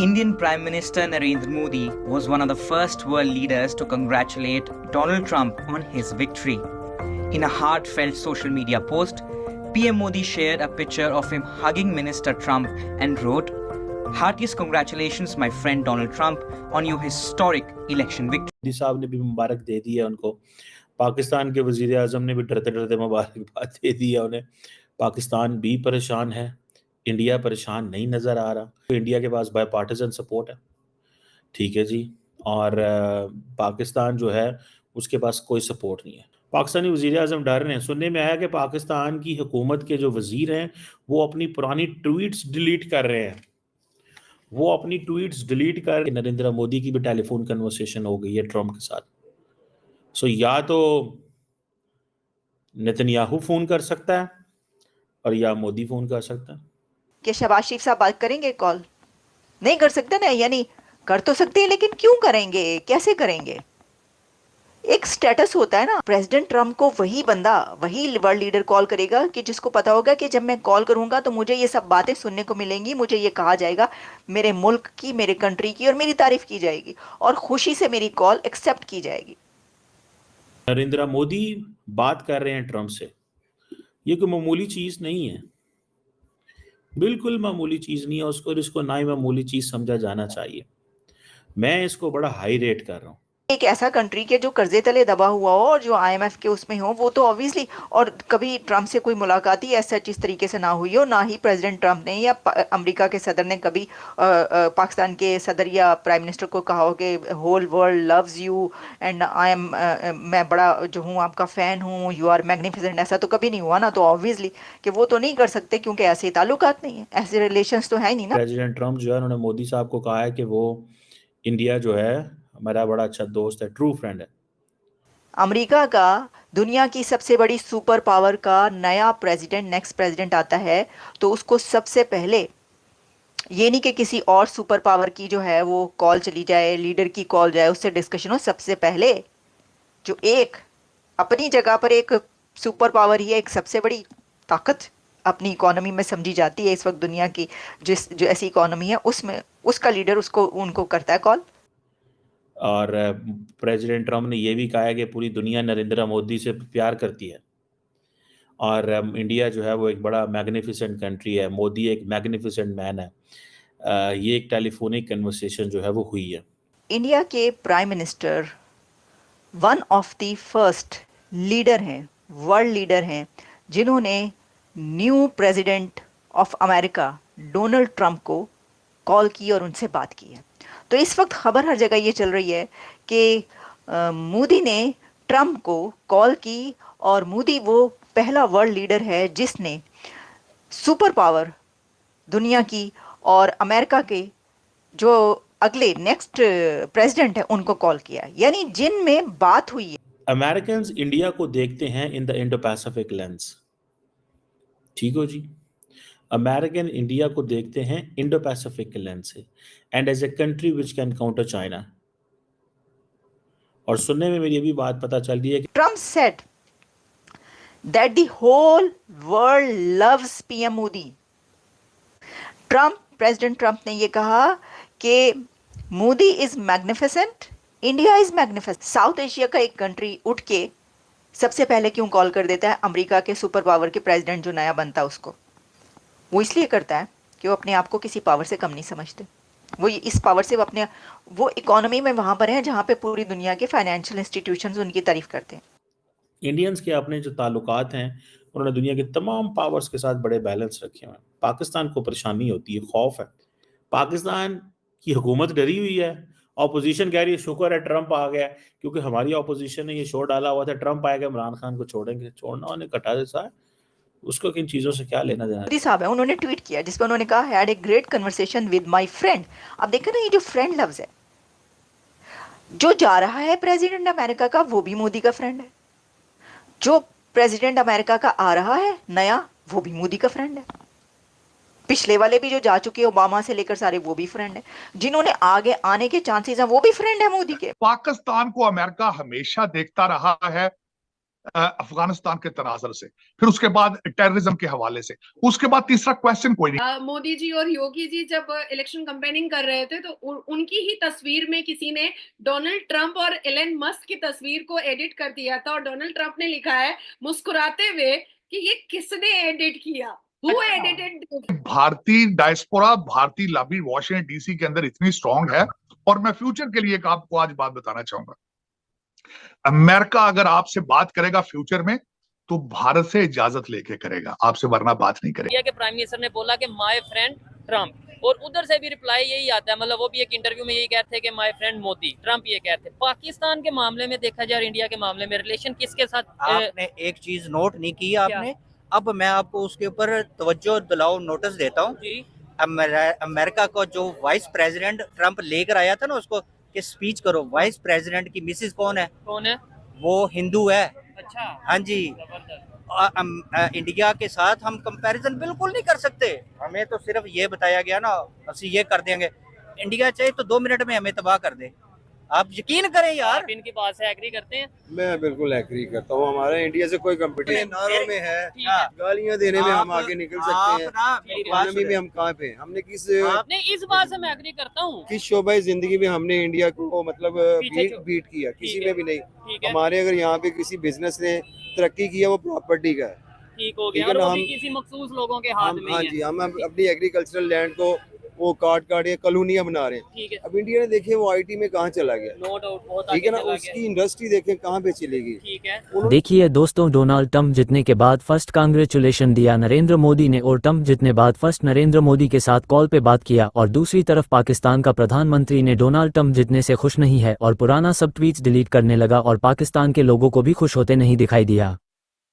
Indian Prime Minister Narendra Modi was one of the first world leaders to congratulate Donald Trump on his victory. In a heartfelt social media post, PM Modi shared a picture of him hugging Minister Trump and wrote, "Heartiest congratulations, my friend Donald Trump, on your historic election victory." Modi साहब ने भी मुबारक दे दी है उनको। पाकिस्तान के वजीर आजम ने भी डरते डरते मुबारकबाद दे दी है उन्हें। पाकिस्तान भी परेशान है, इंडिया परेशान नहीं नज़र आ रहा। तो इंडिया के पास बायपार्टिजन सपोर्ट है, ठीक है जी, और पाकिस्तान जो है उसके पास कोई सपोर्ट नहीं है। पाकिस्तानी वज़ीर आज़म डर रहे हैं। सुनने में आया कि पाकिस्तान की हुकूमत के जो वज़ीर हैं वो अपनी पुरानी ट्वीट्स डिलीट कर रहे हैं। वो अपनी ट्वीट्स डिलीट कर नरेंद्र मोदी की भी टेलीफोन कन्वर्सेशन हो गई है ट्रम्प के साथ। सो या तो नेतन्याहू फ़ोन कर सकता है और या मोदी फ़ोन कर सकता है। कि शहबाज शरीफ साहब बात करेंगे? कॉल नहीं कर सकते ना, यानी कर तो सकते हैं लेकिन क्यों करेंगे, कैसे करेंगे? एक स्टेटस होता है ना। प्रेसिडेंट ट्रम्प को वही बंदा, वही वर्ल्ड लीडर कॉल करेगा कि जिसको पता होगा कि जब मैं कॉल करूंगा तो मुझे ये सब बातें सुनने को मिलेंगी, मुझे ये कहा जाएगा, मेरे मुल्क की, मेरे कंट्री की, और मेरी तारीफ की जाएगी और खुशी से मेरी कॉल एक्सेप्ट की जाएगी। नरेंद्र मोदी बात कर रहे हैं ट्रम्प से, ये कोई मामूली चीज नहीं है, बिल्कुल मामूली चीज नहीं है। उसको इसको ना ही मामूली चीज समझा जाना चाहिए। मैं इसको बड़ा हाई रेट कर रहा हूँ। एक ऐसा कंट्री के जो कर्जे तले दबा हुआ हो और जो IMF के उसमें हो, वो तो ऑब्वियसली, और कभी ट्रम्प से कोई मुलाकात ही ऐसा इस तरीके से ना हुई हो, ना ही प्रेसिडेंट ट्रम्प ने या अमेरिका के सदर ने कभी पाकिस्तान के सदर या प्राइम मिनिस्टर को कहा हो कि whole world loves you and मैं बड़ा जो हूँ आपका फ़ैन हूँ, यू आर मैग्निफिसेंट, ऐसा तो कभी नहीं हुआ ना। तो ऑब्वियसली कि वो तो नहीं कर सकते क्योंकि ऐसे ताल्लुकात नहीं है, ऐसे रिलेशंस तो है ही नहीं ना। प्रेसिडेंट ट्रम्प जो है उन्होंने मोदी साहब को कहा है कि वो इंडिया जो है हमारा बड़ा अच्छा दोस्त है, ट्रू फ्रेंड है। अमेरिका का दुनिया की सबसे बड़ी सुपर पावर का नया प्रेसिडेंट, नेक्स्ट प्रेसिडेंट आता है तो उसको सबसे पहले, ये नहीं कि किसी और सुपर पावर की जो है वो कॉल चली जाए, लीडर की कॉल जाए, उससे डिस्कशन हो, सबसे पहले जो एक अपनी जगह पर एक सुपर पावर ही है, एक सबसे बड़ी ताकत अपनी इकोनॉमी में समझी जाती है इस वक्त दुनिया की, जो ऐसी इकोनॉमी है उसमें उसका लीडर उसको उनको करता है कॉल। और प्रेसिडेंट ट्रम्प ने यह भी कहा है कि पूरी दुनिया नरेंद्र मोदी से प्यार करती है और इंडिया जो है वो एक बड़ा मैग्निफिसेंट कंट्री है, मोदी एक मैग्निफिसेंट मैन है। ये एक टेलीफोनिक कन्वर्सेशन जो है वो हुई है। इंडिया के prime minister one of the first leader हैं, वर्ल्ड लीडर हैं, जिन्होंने new president of America Donald Trump को कॉल की और उनसे बात की है। तो इस वक्त खबर हर जगह ये चल रही है कि मोदी ने ट्रंप को कॉल की और मोदी वो पहला वर्ल्ड लीडर है जिसने सुपर पावर दुनिया की और अमेरिका के जो अगले नेक्स्ट प्रेसिडेंट है उनको कॉल किया, यानी जिनमें बात हुई है। अमेरिकन्स इंडिया को देखते हैं in the Indo Pacific lens, ठीक हो जी। अमेरिकन इंडिया को देखते हैं इंडो पैसिफिक के लेंस से and as a country which can counter China. और सुनने में मेरी अभी बात पता चल रही है कि Trump said that the whole world loves PM Modi. Trump, President Trump ने ये कहा कि Modi is magnificent, India is magnificent. South Asia का एक कंट्री उठ के सबसे पहले क्यों कॉल कर देता है अमेरिका के सुपर पावर के प्रेसिडेंट जो नया बनता है उसको? वो इसलिए करता है कि वो अपने आप को किसी पावर से कम नहीं समझते। वो इस पावर से वो इकोनॉमी में वहां पर है जहां पे पूरी दुनिया के फाइनेंशियल इंस्टीट्यूशंस उनकी तारीफ करते हैं। इंडियंस के अपने जो ताल्लुकात हैं उन्होंने दुनिया के तमाम पावर्स के साथ बड़े बैलेंस रखे हुए हैं। पाकिस्तान को परेशानी होती है, खौफ है, पाकिस्तान की हुकूमत डरी हुई है, ऑपोजिशन कह रही है शुक्र है ट्रंप आ गया, क्योंकि हमारी ऑपोजिशन ने ये शोर डाला हुआ था ट्रंप आएगा इमरान खान को छोड़ेंगे। छोड़ना उन्हें कटा जैसा है, उसको किन चीज़ों से क्या लेना देना। मोदी साहब है, उन्होंने ट्वीट किया जिसपे उन्होंने कहा had a great conversation with my friend. अब देखो ना, ये जो फ्रेंड लफ्ज है, जो जा रहा है प्रेसिडेंट अमेरिका का वो भी मोदी का फ्रेंड है, जो प्रेसिडेंट अमेरिका का आ रहा है नया वो भी मोदी का फ्रेंड है, पिछले वाले भी जो जा चुके ओबामा से लेकर सारे वो भी फ्रेंड है, जिन्होंने आगे आने के चांसेस हैं वो भी फ्रेंड है मोदी के। पाकिस्तान को अमेरिका हमेशा देखता रहा है अफगानिस्तान के तनाजर से, फिर उसके बाद टेररिज्म के हवाले से, उसके बाद तीसरा क्वेश्चन कोई नहीं। मोदी जी और योगी जी जब इलेक्शन कैंपेनिंग कर रहे थे तो उनकी ही तस्वीर में किसी ने डोनाल्ड ट्रंप और एलन मस्क की तस्वीर को एडिट कर दिया था और डोनाल्ड ट्रंप ने लिखा है मुस्कुराते हुए कि ये किसने एडिट किया, Who edited this? भारतीय डायस्पोरा, भारतीय लॉबी वॉशिंगटन डीसी के अंदर इतनी स्ट्रांग है। और मैं फ्यूचर के लिए एक आपको आज बात बताना चाहूंगा, अमेरिका अगर आपसे बात करेगा फ्यूचर में तो भारत से इजाजत लेके करेगा, आपसे वरना बात नहीं करेगा। इंडिया के प्राइम मिनिस्टर ने बोला कि माय फ्रेंड ट्रम्प, और उधर से भी रिप्लाई यही आता है, मतलब वो भी एक इंटरव्यू में यही कहते हैं कि माय फ्रेंड मोदी, ट्रम्प ये कहते हैं। पाकिस्तान के मामले में देखा जाए, इंडिया के मामले में रिलेशन किसके साथ? आपने एक चीज नोट नहीं की आपने, अब मैं आपको उसके ऊपर तवज्जो दिलाओ, नोटिस देता हूँ। अमेरिका को जो वाइस प्रेसिडेंट ट्रम्प लेकर आया था ना, उसको कि स्पीच करो, वाइस प्रेसिडेंट की मिसेज कौन है? वो हिंदू है। अच्छा, हाँ जी। इंडिया के साथ हम कंपैरिजन बिल्कुल नहीं कर सकते। हमें तो सिर्फ ये बताया गया ना, ਅਸੀਂ ये कर देंगे। इंडिया चाहे तो 2 मिनट में हमें तबाह कर दे। आप यकीन करें यार। आप इनकी बात से एग्री करते हैं? मैं बिल्कुल एग्री करता हूँ। हमारा इंडिया से कोई कंपटीशन नारों में है, गालियां देने में हम आगे निकल सकते हैं, इकोनॉमी में हम कहाँ पे, हमने नहीं, इस बात से मैं एग्री करता हूँ। किस शोबे जिंदगी में हमने इंडिया को मतलब बीट किया, किसी में भी नहीं। हमारे अगर यहाँ पे किसी बिजनेस ने तरक्की किया वो प्रॉपर्टी का है, ठीक हो गया, और वो भी किसी मखसूस लोगों के हाथ में। हाँ जी, हम अपनी एग्रीकल्चरल लैंड को वो काट ये कॉलोनियां बना रहे हैं। अब इंडिया ने देखे वो आईटी में कहाँ चला गया, नो डाउट, बहुत ठीक है ना, उसकी इंडस्ट्री देखें कहाँ पे चलेगी। ठीक है। देखिए दोस्तों, डोनाल्ड ट्रंप जीतने के बाद फर्स्ट कांग्रेचुलेशन दिया नरेंद्र मोदी ने, और ट्रंप जीतने बाद फर्स्ट नरेंद्र मोदी के साथ कॉल पे बात किया, और दूसरी तरफ पाकिस्तान का प्रधानमंत्री ने डोनाल्ड ट्रंप जीतने से खुश नहीं है और पुराना सब ट्वीट्स डिलीट करने लगा और पाकिस्तान के लोगों को भी खुश होते नहीं दिखाई दिया।